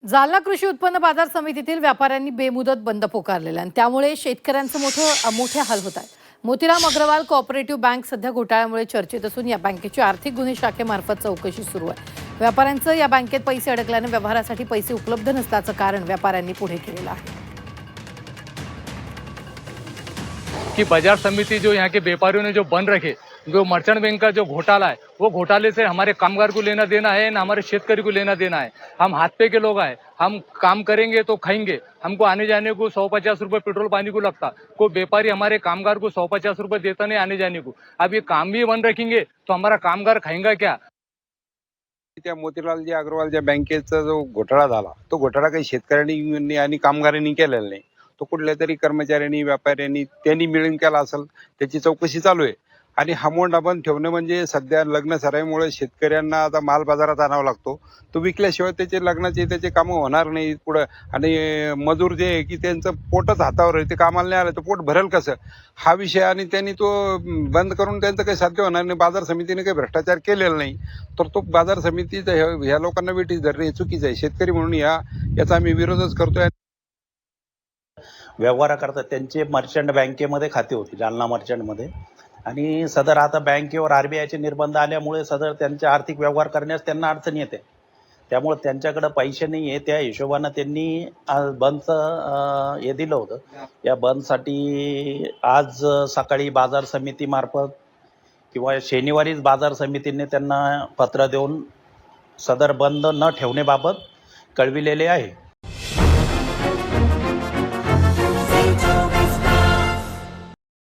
जालना कृषी उत्पन्न बाजार समितीतील व्यापाऱ्यांनी बेमुदत बंद पुकारलेला आणि त्यामुळे शेतकऱ्यांचं मोठे हाल होत आहेत. मोतीराम अग्रवाल कोऑपरेटिव्ह बँक सध्या घोटाळ्यामुळे चर्चेत असून या बँकेची आर्थिक गुन्हे शाखेमार्फत चौकशी सुरू आहे. व्यापाऱ्यांचं या बँकेत पैसे अडकल्याने व्यवहारासाठी पैसे उपलब्ध नसल्याचं कारण व्यापाऱ्यांनी पुढे केलेलं आहे. कि बाजार समिति जो यहाँ के व्यापारियों ने जो बन रखे, जो मर्चेंट बैंक का जो घोटाला है, वो घोटाले से हमारे कामगार को लेना देना है ना हमारे शेतकरी को लेना देना है। हम हाथ पे के लोग हैं, हम काम करेंगे तो खाएंगे। हमको आने जाने को 150 रुपये पेट्रोल पानी को लगता, कोई व्यापारी हमारे कामगार को 150 रुपये देता नहीं आने जाने को। अब ये काम भी बंद रखेंगे तो हमारा कामगार खाएंगा क्या? त्या मोतीलालजी अग्रवालच्या बँकेचा जो घोटाळा झाला तो घोटाळा काही शेतकऱ्यांनी आणि कामगारांनी केलेला नाही. तो कुठल्या तरी कर्मचाऱ्यांनी व्यापाऱ्यांनी त्यांनी मिळून केला असेल, त्याची चौकशी चालू आहे. आणि हा मोंढा बंद ठेवणं म्हणजे सध्या लग्न सराईमुळे शेतकऱ्यांना आता माल बाजारात आणावा लागतो. तो विकल्याशिवाय त्याचे लग्नाचे त्याचे कामं होणार नाही पुढं. आणि मजूर जे आहे की त्यांचं पोटच हातावर आहे, ते कामाला नाही आलं तर पोट भरेल कसं, हा विषय. आणि त्यांनी तो बंद करून त्यांचं काही साध्य होणार नाही. बाजार समितीने काही भ्रष्टाचार केलेला नाही, तर तो बाजार समितीचा ह्या लोकांना वेठीस धरणे हे चुकीचं आहे. शेतकरी म्हणून याचा आम्ही विरोधच करतोय. व्यवहाराकरता त्यांचे मर्चंट बँकेमध्ये खाते होते, जालना मर्चंटमध्ये. आणि सदर आता बँकेवर RBIचे निर्बंध आल्यामुळे सदर त्यांचे आर्थिक व्यवहार करण्यास त्यांना अडचण येते. त्यामुळे त्यांच्याकडे पैसे नाही आहे, त्या हिशोबानं त्यांनी बंदचं हे दिलं होतं. या बंदसाठी आज सकाळी बाजार समितीमार्फत किंवा शनिवारीच बाजार समितीने त्यांना पत्र देऊन सदर बंद न ठेवण्याबाबत कळविलेले आहे.